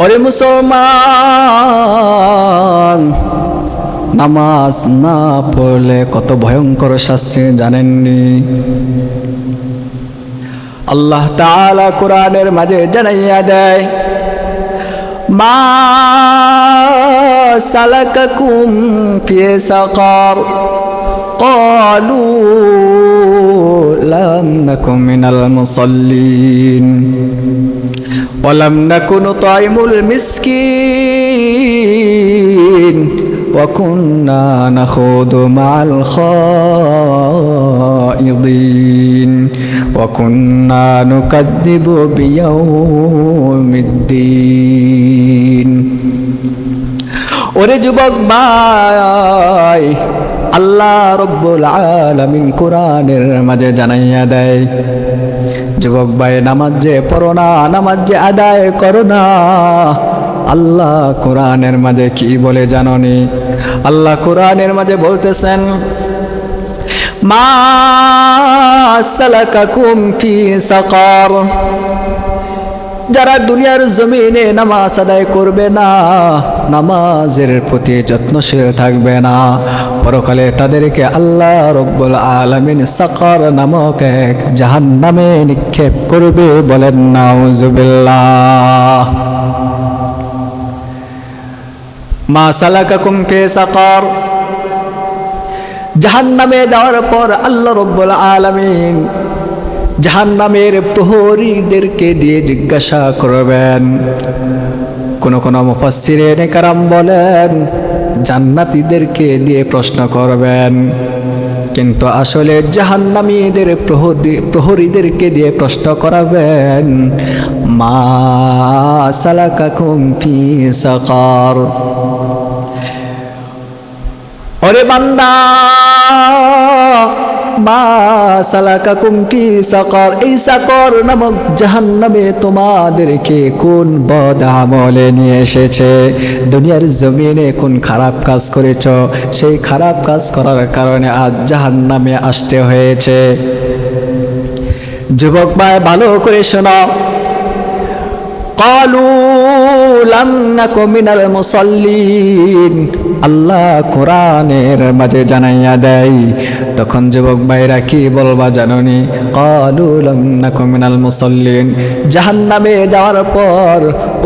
ওরে মুসলমান, নামাজ না পড়লে কত ভয়ঙ্কর শাস্তি জানেননি? আল্লাহ তাআলা কোরআনের মাঝে জানাইয়া দেয়, মা সালাকাকুম ফি সাকার ক্বালু লাম নাকুম মিনাল মুসাল্লিন ওয়া লাম নাকু নুতঈমুল মিসকিন ওয়া কুন্না নাখুদু মা'আল খাইদিন ওয়া কুন্না নুকাদ্দিবু বিয়াউমিদ্দিন। ওরে যুবক ভাই, আল্লাহ রব্বুল আলামিন কোরআনের মাঝে জানাইয়া দেয়, যুবক ভাই নামাজ যে পড়ো না, নামাজ যে আদায় করো না, আল্লাহ কোরআনের মাঝে কি বলে জানোনি? আল্লাহ কোরআনের মাঝে বলতেছেন, মা সালাকাকুম ফি সাকার, যারা দুনিয়ার জমিনে নামাজ আদায় করবে না, নামাজের প্রতি যত্নশীল থাকবে না, পরকালে তাদেরকে আল্লাহ রব্বুল আলামিন সাকার নামক এক জাহান্নামে নিক্ষেপ করবে। বলেন নাউজুবিল্লাহ। মা সালাকাকুম ফি সাকার, জাহান্নামে যাওয়ার পর আল্লাহ রব্বুল আলামিন জাহান্নামের প্রহরীদেরকে দিয়ে জিজ্ঞাসা করবেন। কোন কোন মুফাসসিরিনে কেরাম বলেন জান্নাতীদেরকে দিয়ে প্রশ্ন করবেন, কিন্তু আসলে জাহান্নামীদের প্রহরীদেরকে দিয়ে প্রশ্ন করাবেন, মা সালাকাকুম ফি সাকার। ওরে বান্দা, মা সালাকাকুম ফি সাকার, এই সাকার নামক জাহান্নামে তোমাদেরকে কোন বদ আমলে নিয়ে এসেছে? দুনিয়ার জমিনে কোন খারাপ কাজ করেছো, সেই খারাপ কাজ করার কারণে আজ জাহান্নামে আসতে হয়েছে। যুবক ভাই ভালো করে শোনো, ক্বালু লাম নাকু মিনাল মুসাল্লিন, আল্লাহ কোরআনের মাঝে জানাইয়া দেয়, তখন যুবক ভাইরা কি বলবা জানোনি? ক্বালু লাম নাকু মিনাল মুসাল্লিন, জাহান্নামে যাওয়ার পর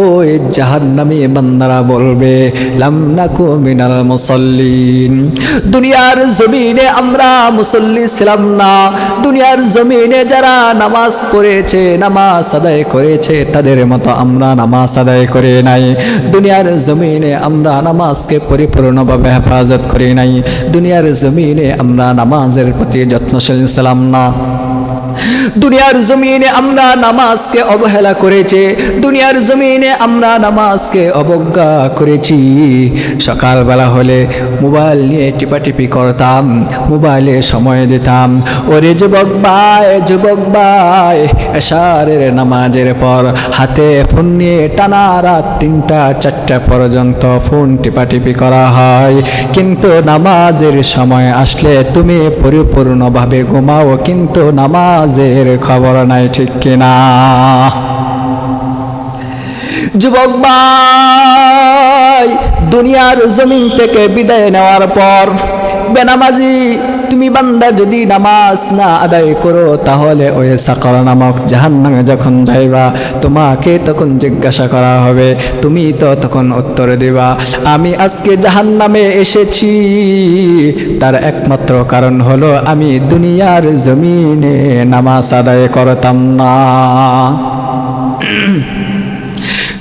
ওই জাহান্নামী বান্দারা বলবে, লাম নাকু মিনাল মুসাল্লিন, দুনিয়ার জমিনে আমরা মুসল্লি ছিলাম না, দুনিয়ার জমিনে যারা নামাজ পড়েছে, নামাজ আদায় করেছে, তাদের মতো আমরা নামাজ আদায় করে নাই, দুনিয়ার জমিনে আমরা নামাজকে পরিপূর্ণভাবে হেফাজত করি নাই, দুনিয়ার জমিনে আমরা নামাজের প্রতি যত্নশীল ছিলাম না, দুনিয়ার জমিনে আমরা নামাজকে অবহেলা করেছি, দুনিয়ার জমিনে আমরা নামাজকে অবজ্ঞা করেছি। সকালবেলা হলে মোবাইল নিয়ে টিপাটিপি করতাম, মোবাইলে সময় দিতাম। ওরে যুবক ভাই, যুবক ভাই, এশারের নামাজের পর হাতে ফোন নিয়ে টানা রাত 3টা 4টা পর্যন্ত ফোন টিপাটিপি করা হয়, কিন্তু নামাজের সময় আসলে তুমি পরিপূর্ণভাবে ঘুমাও, কিন্তু নামাজের খবর নাই, ঠিক কিনা? যুবক ভাই, দুনিয়ার জমিন থেকে বিদায় নেওয়ার পর বেনামাজি তুমি বান্দা যদি নামাজ না আদায় করো, তাহলে ওই সাকার নামক জাহান্নামে যখন যাইবা, তোমাকে তখন জিজ্ঞাসা করা হবে, তুমি তো তখন উত্তর দিবা, আমি আজকে জাহান্নামে এসেছি, তার একমাত্র কারণ হলো আমি দুনিয়ার জমিনে নামাজ আদায় করতাম না।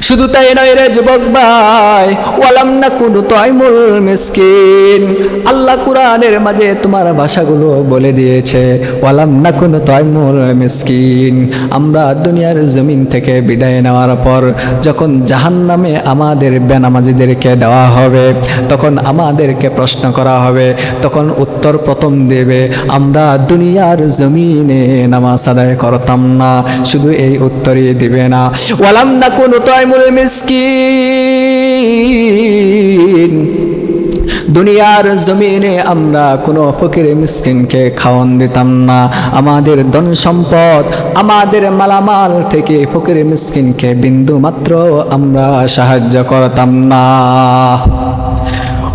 শুধু তাই নয় রে যুবক ভাই, ওয়ালাম নাকু নুতঈমুল মিসকিন, আল্লাহ কোরআনের মাঝে তোমার ভাষাগুলো বলে দিয়েছে, ওয়ালাম নাকু নুতঈমুল মিসকিন, আমরা দুনিয়ার জমিন থেকে বিদায় নেওয়ার পর যখন জাহান্নামে আমাদের বেনামাজিদেরকে দেওয়া হবে, তখন আমাদেরকে প্রশ্ন করা হবে, তখন উত্তর প্রথম দেবে, আমরা দুনিয়ার জমিনে নামাজ আদায় করতাম না। শুধু এই উত্তরই দিবে না, ওয়ালাম নাকু নুতঈমুল মিসকিন, দুনিয়ার জমিনে আমরা কোনো ফকির মিসকিনকে খাওয়ান দিতাম না। আমাদের ধন সম্পদ, আমাদের মালামাল থেকে ফকির মিসকিনকে বিন্দু মাত্র আমরা সাহায্য করতাম না।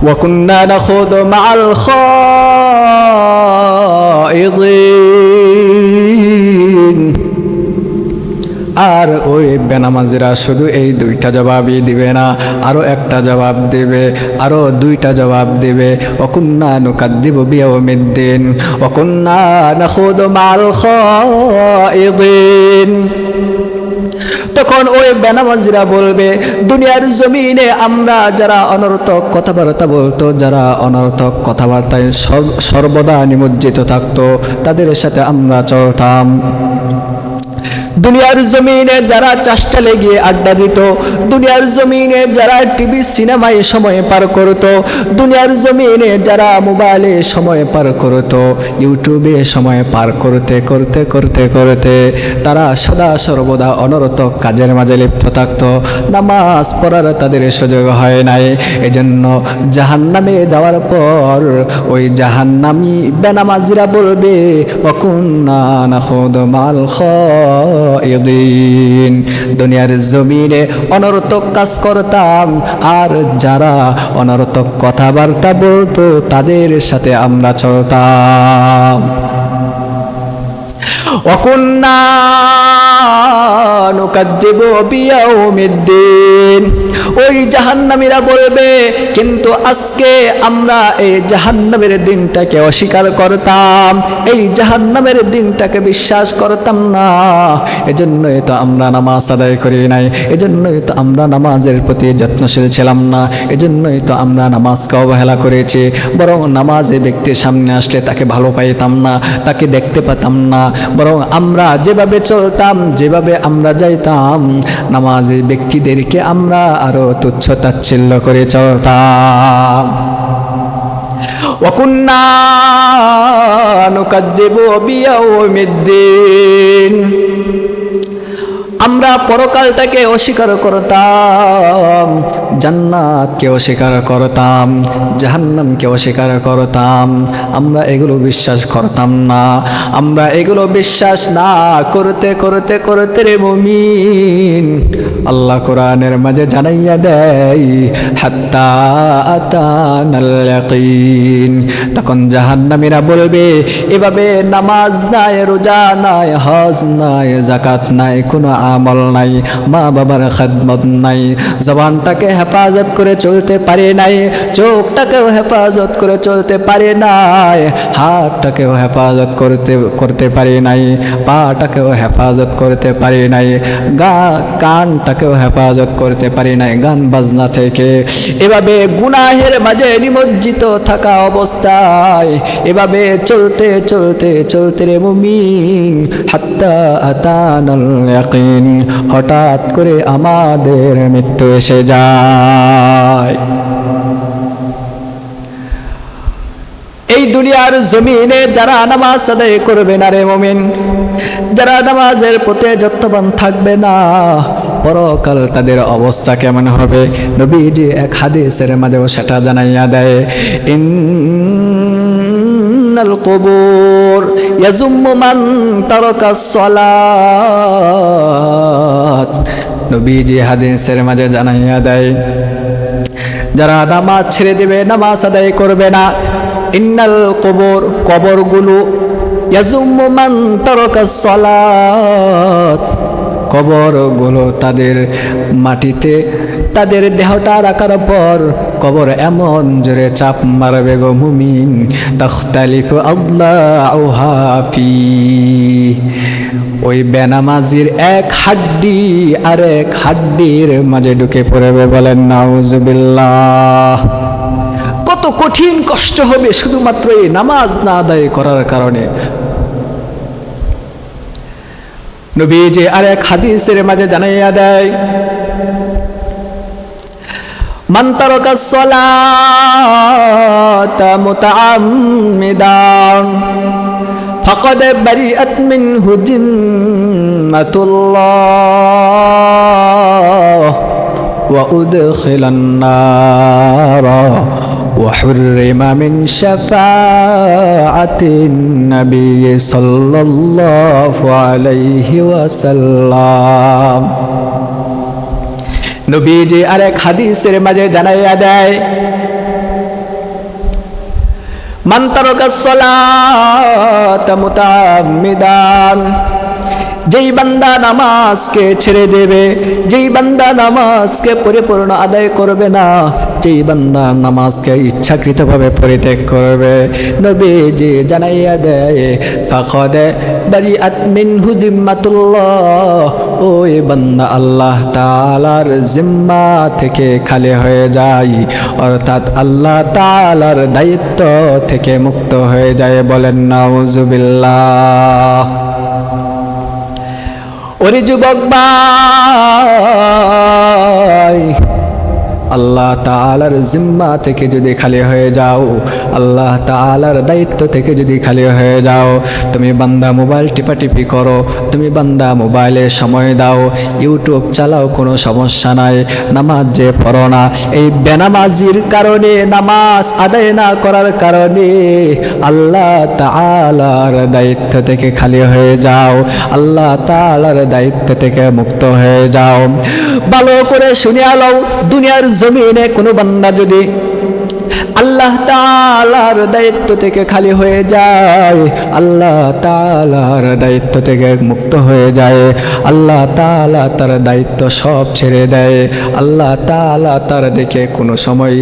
وكنا نخوض مع الخائضين। আর ওই বেনামাজিরা শুধু এই দুইটা জবাবই দিবে না, আরো একটা জবাব দিবে, আরো দুইটা জবাব দিবে। ওয়াকুন্না নুকাদ্দিবু বিয়াউমিদ্দিন ওয়াকুন্না নাখুদু মা'আল খায়িদিন। তখন ওই বেনামাজিরা বলবে, দুনিয়ার জমিনে আমরা যারা অনর্থক কথাবার্তা বলতো, যারা অনর্থক কথাবার্তায় সর্বদা নিমজ্জিত থাকতো, তাদের সাথে আমরা চলতাম। দুনিয়ার জমিনে যারা চাষটা লেগে আড্ডা দিত, দুনিয়ার জমিনে যারা টিভি সিনেমায় সময় পার করত, দুনিয়ার জমিনে যারা মোবাইলে সময় পার করত, ইউটিউবে সময় পার করতে করতে করতে করতে তারা সদা সর্বদা অনর্থক কাজের মাঝে লিপ্ত থাকত। নামাজ পড়ার তাদের সুযোগ হয় নাই। এজন্য জাহান্নামে যাওয়ার পর ওই জাহান্নামী বেনামাজিরা বলবে, ওয়াকুন্না নাখুদু মা'আল খায়িদিন। দুনিয়ার জমিনে অনর্থক কাজ করতাম, আর যারা অনর্থক কথাবার্তা বলতো তাদের সাথে আমরা চলতাম। وكنا نكذب بيوم الدين। ওই জাহান্নামীরা বলবে, কিন্তু আজকে আমরা এই জাহান্নামের দিনটাকে অস্বীকার করতাম, এই জাহান্নামের দিনটাকে বিশ্বাস করতাম না। এজন্যই তো আমরা নামাজ আদায় করি নাই, এজন্যই তো আমরা নামাজের প্রতি যত্নশীল ছিলাম না, এজন্যই তো আমরা নামাজকে অবহেলা করেছি। বরং নামাজে ব্যক্তির সামনে আসলে তাকে ভালো পাইতাম না, তাকে দেখতে পেতাম না। বরং আমরা যেভাবে চলতাম, যেভাবে আমরা যাইতাম, নামাজি ব্যক্তিদেরকে আমরা আরো তুচ্ছ তাচ্ছিল্য করে চলতাম। ওয়াকুন্না নুকাজ্জিবু বিয়াউমিদ্দিন। আমরা পরকালটাকে অস্বীকার করতাম, জান্নাতকে অস্বীকার করতাম, জাহান্নামকে অস্বীকার করতাম। আমরা এগুলো বিশ্বাস করতাম না। আমরা এগুলো বিশ্বাস না করতে করতে করতে রে মুমিন, আল্লাহ কোরআনের মাঝে জানাইয়া দেয়, হাত্তা আতানাল ইয়াকিন। তখন জাহান্নামীরা বলবে, এভাবে নামাজ নাই, রোজা নাই, হজ নাই, যাকাত নাই, কোনো আমল নাই, মা বাবার খেদমত নাই, জবানটাকে হেফাজত করে চলতে পারে নাই, চোখটাকেও হেফাজত করে চলতে পারে নাই, হাতটাকেও হেফাজত করতে পারে নাই, পাটাকেও হেফাজত করতে পারে নাই, কানটাকেও হেফাজত করতে পারে নাই গান বাজনা থেকে। এভাবে গুনাহের মাঝে নিমজ্জিত থাকা অবস্থায় এভাবে চলতে চলতে চলতে রে মুমিন, হাত্তা আতানাল ইয়াকিন, হঠাৎ করে আমাদের মৃত্যু এসে যায়। এই দুনিয়ার জমিনে যারা নামাজ আদায় করবে না রে মুমিন, যারা নামাজের প্রতি যত্নবান থাকবে না, পরকাল তাদের অবস্থা কেমন হবে? নবীজি এক হাদিসের মাঝেও সেটা জানাইয়া দেয়, ইন্নাল কুবুর ইয়াজুম্মু মান তারাকাস সালাত। নবীজি হাদিসের মাঝে জানাইয়া দেয়, যারা নামাজ ছেড়ে দেবে, নামাজ আদায় করবে না, ইন্নাল কুবুর, কবরগুলো, ইয়াজুম্মু মান তারাকাস সালাত, কবরগুলো তাদের মাটিতে তাদের দেহটা রাখার পর কবর এমন জোরে চাপ মারবে গো মুমিন, তাখতালিফু আদলাউহা ফি, ওই বেনামাজির এক হাড্ডি আর এক হাড্ডির মাঝে ঢুকে পড়বে। বলেন নাউজুবিল্লাহ। কত কঠিন কষ্ট হবে শুধুমাত্র এই নামাজ না আদায় করার কারণে। নবীজি আরেক হাদিসের মাঝে জানাইয়া দেয়, মান তারাকাস সালাতা মুতাআম্মিদান ফাকাদ বারিআত মিনহু জিম্মাতুল্লাহ ওয়া উদখিলান নার وحرم من شفاعة النبي صلى الله عليه وسلم নবীজি আরেক হাদিসের মাঝে জানাইয়া দেয় মান তারাকাস সালাতা মুতাআম্মিদান যেই বান্দা নামাজকে ছেড়ে দেবে যেই বান্দা নামাজকে পরিপূর্ণ আদায় করবে না যেই বান্দা নামাজকে ইচ্ছাকৃতভাবে পরিত্যাগ করবে নবীজি জানাইয়া দেয় ফাকাদ বারিআত মিনহু যিম্মাতুল্লাহ ওই বান্দা আল্লাহ তাআলার জিম্মা থেকে খালি হয়ে যায় অর্থাৎ আল্লাহ তাআলার দায়িত্ব থেকে মুক্ত হয়ে যায় বলেন নাউজুবিল্লাহ ওরে যুবক ভাই আল্লাহ তাআলার জিম্মা থেকে যদি খালি হয়ে যাও আল্লাহ তাআলার দায়িত্ব থেকে যদি খালি হয়ে যাও তুমি বান্দা মোবাইল টিপাটিপি করো তুমি বান্দা মোবাইলে সময় দাও ইউটিউব চালাও কোনো সমস্যা নাই নামাজ যে পড়ো না এই বেনামাজির কারণে নামাজ আদায় না করার কারণে আল্লাহ তাআলার দায়িত্ব থেকে খালি হয়ে যাও আল্লাহ তাআলার দায়িত্ব থেকে মুক্ত হয়ে যাও ভালো করে শুনে আলো দুনিয়ার জমিনে কোনো বান্দা যদি আল্লাহ তাআলার দায়িত্ব থেকে খালি হয়ে যায় আল্লাহ তাআলার দায়িত্ব থেকে মুক্ত হয়ে যায় আল্লাহ তাআলা তার দায়িত্ব সব ছেড়ে দেয় আল্লাহ তাআলা তার দেখে কোনো সময়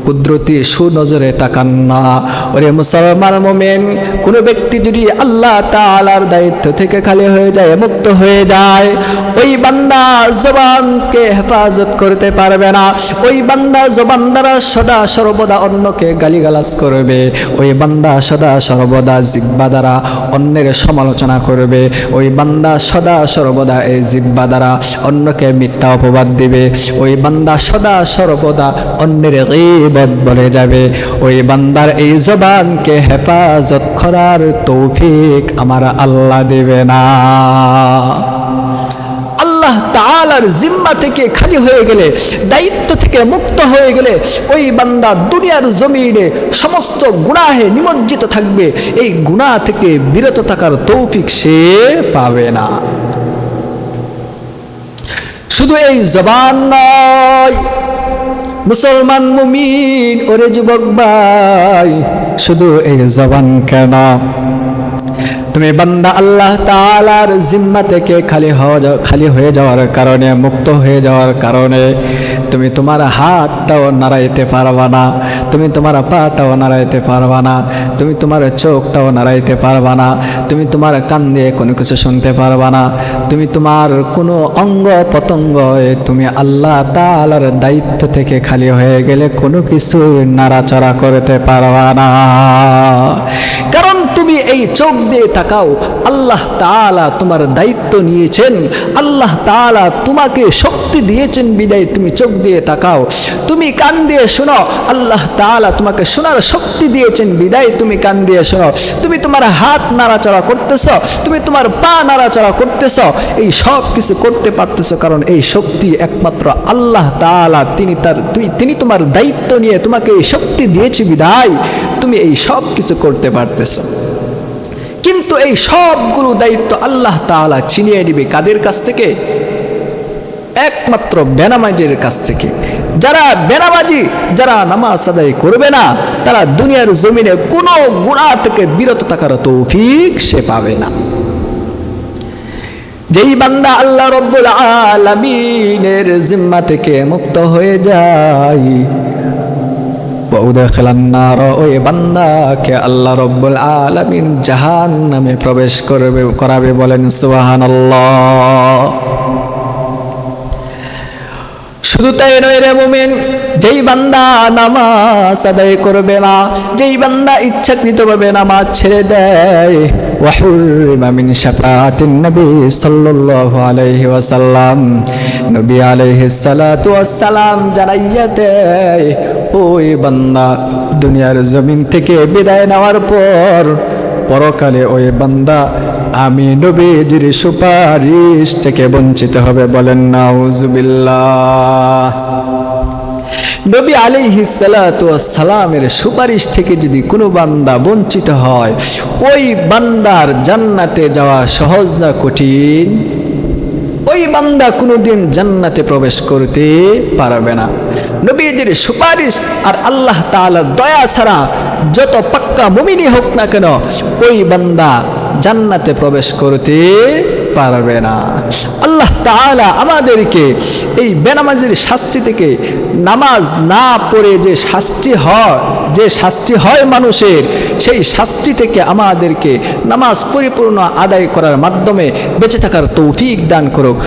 কুদরতি সুনজরে তাকান না ওরে মুসলমান মুমিন কোন ব্যক্তি যদি আল্লাহ তাআলার দায়িত্ব থেকে খালি হয়ে যায় মুক্ত হয়ে যায় ওই বান্দা জবানকে হেফাজত করতে পারবে না ওই বান্দা জবান দ্বারা সদা সর্বদা অন্যকে গালিগালাজ করবে ওই বান্দা সদা সর্বদা জিহ্বা দ্বারা অন্যের সমালোচনা করবে ওই বান্দা সদা সর্বদা এই জিহ্বা দ্বারা অন্যকে মিথ্যা অপবাদ দিবে ওই বান্দা সদা সর্বদা অন্যের গীবত বলে যাবে ওই বান্দার এই জবানকে হেফাজত করার তৌফিক আমার আল্লাহ দেবে না আল্লাহ তাআলার জিম্মা থেকে খালি হয়ে গেলে দায়িত্ব থেকে মুক্ত হয়ে গেলে ওই বান্দা দুনিয়ার জমিনে সমস্ত গুনাহে নিমজ্জিত থাকবে এই গুনাহ থেকে বিরত থাকার তৌফিক সে পাবে না শুধু এই জবান নয় মুসলমান মুমিন ওরে যুবক ভাই শুধু এই জবান কেন তুমি বান্দা আল্লাহ তাআলার জিম্মা থেকে খালি হয়ে যাওয়ার কারণে মুক্ত হয়ে যাওয়ার কারণে তুমি তোমার হাতটাও নাড়াইতে পারবা না তুমি তোমার পাটাও নাড়াইতে পারবা না তুমি তোমার চোখটাও নাড়াইতে পারবা না তুমি তোমার কান দিয়ে কোনো কিছু শুনতে পারবা না তুমি তোমার কোনো অঙ্গ প্রত্যঙ্গ তুমি আল্লাহ তাআলার দায়িত্ব থেকে খালি হয়ে গেলে কোনো কিছু নাড়াচাড়া করতে পারবা না কারণ তুমি এই চোখ দিয়ে তাকাও আল্লাহ তাআলা তোমার দায়িত্ব নিয়েছেন আল্লাহ তাআলা তোমাকে শক্তি দিয়েছেন বিদায় তুমি চোখ দিয়ে তাকাও তুমি কান দিয়ে শোনো আল্লাহ তাআলা তোমাকে শোনার শক্তি দিয়েছেন বিদায় তুমি কান দিয়ে শোনো তুমি তোমার হাত নাড়াচাড়া করতেছো তুমি তোমার পা নাড়াচাড়া করতেছো এই সব কিছু করতে পারতেছো কারণ এই শক্তি একমাত্র আল্লাহ তাআলা তিনি তোমার দায়িত্ব নিয়ে তোমাকে এই শক্তি দিয়েছে বিদায় তুমি এই সব কিছু করতে পারতেছো কিন্তু এই সবগুলো দায়িত্ব আল্লাহ তাআলা ছিনিয়ে নেবে কাদের কাছ থেকে একমাত্র বেনামাজির কাছ থেকে যারা বেনামাজি যারা নামাজ আদায় করবে না তারা দুনিয়ার জমিনে কোনো গুনাহ থেকে বিরত থাকার তৌফিক সে পাবে না যেই বান্দা আল্লাহ রাব্বুল আলামিনের জিম্মা থেকে মুক্ত হয়ে যায় ওই বান্দাকে আল্লাহ রাব্বুল আলামিন জাহান্নামে প্রবেশ করাবে বলেন সুবহানাল্লাহ শুধু তাই নয় রে মুমিন যেই বান্দা নামাজ আদায় করবে না যেই বান্দা ইচ্ছাকৃতভাবে নামাজ ছেড়ে দেয় ওয়াহুরিমা মিন শাফাআতিন নবী সাল্লাল্লাহু আলাইহি ওয়াসাল্লাম নবী আলাইহিস সালাতু ওয়াস সালাম জানাইয়া দেয় ওই বান্দা দুনিয়ার জমিন থেকে বিদায় নেওয়ার পর পরকালে ওই বান্দা আমি নবীজির সুপারিশ থেকে বঞ্চিত হবে বলেন নাউজুবিল্লাহ নবী আলাইহিস সালাতু ওয়াস সালামের সুপারিশ থেকে যদি কোনো বান্দা বঞ্চিত হয়, ওই বান্দার জান্নাতে যাওয়া সহজ না কঠিন? ওই বান্দা কোনোদিন জান্নাতে প্রবেশ করতে পারবে না। নবীজির সুপারিশ আর আল্লাহ তাআলার দয়া ছাড়া যত পাক্কা মুমিনই হোক না কেন, ওই বান্দা জান্নাতে প্রবেশ করতে পারবে না। আল্লাহ তাআলা আমাদেরকে এই বেনামাজির শাস্তি থেকে, নামাজ না পড়ে যে শাস্তি হয় মানুষের, সেই শাস্তি থেকে আমাদেরকে নামাজ পরিপূর্ণ আদায় করার মাধ্যমে বেঁচে থাকার তৌফিক দান করুক।